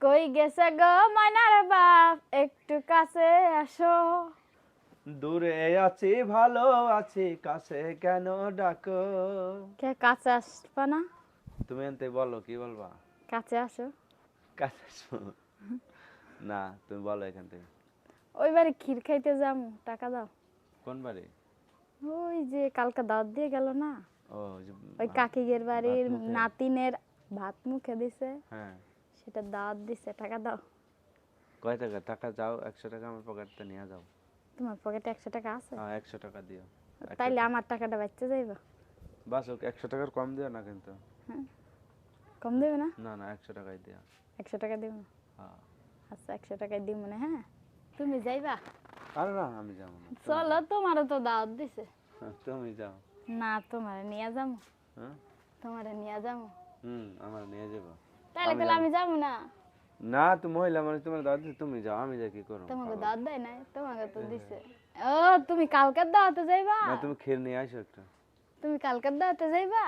কই গেছে গো ময়নার বাপ একটু কাছে আসো। দূরে আছি ভালো আছি কাছে কেন ডাকো? কে কাছে আসবা না? তুমি এনতে বলো কি বলবা? কাছে আসো। কাছে আসো। না তুমি বলো এখান থেকে। ওই বাড়ি ক্ষীর খাইতে যাম, টাকা দাও। কোন বাড়ি? ওই যে কালকে দাওয়াত দিয়ে গেল না, ও যে ওই কাকিগের বাড়ির ভাত মুখে? নাতিনের ভাত মুখে দিছে, হ্যাঁ। সেটা দাওয়াত দিছে, টাকা দাও। কয় টাকা? টাকা যাও, 100 টাকা আমার পকেটে নিয়ে যাও। তোমার পকেটে 100 টাকা আছে? হ্যাঁ 100 টাকা দিও। তাইলে আমার টাকাটা বাচ্চা যাইবা। বাস 100 টাকার কম দিও না কিন্তু। হ্যাঁ, কম দেবে না? না না 100 টাকাই দিও। 100 টাকা দিব না? হ্যাঁ। আচ্ছা 100 টাকায় দিব না। হ্যাঁ, তুমি যাইবা? আরে না আমি যাবো না। চলো, তোমারও তো দাওয়াত দিছে। তুমি যাও। না, তোমারে নিয়ে যাবো। হ্যাঁ। তোমারে নিয়ে যাবো। আমার নিয়ে যাবো। তাইলে আমি তাহলে যাবো আমি যাবো না। না, তুমি মহিলা মানুষ, তোমার দাওয়াত দিছে, তুমি যাও, আমি যাই কি করব? তোমাকে দাওয়াত দেয় নাই? তোমাকে তো দিছে। ও, তুমি কালকের দাওয়াতে যাইবা? না তুমি ক্ষীর নিয়ে আসো একটা। তুমি কালকের দাওয়াতে যাইবা?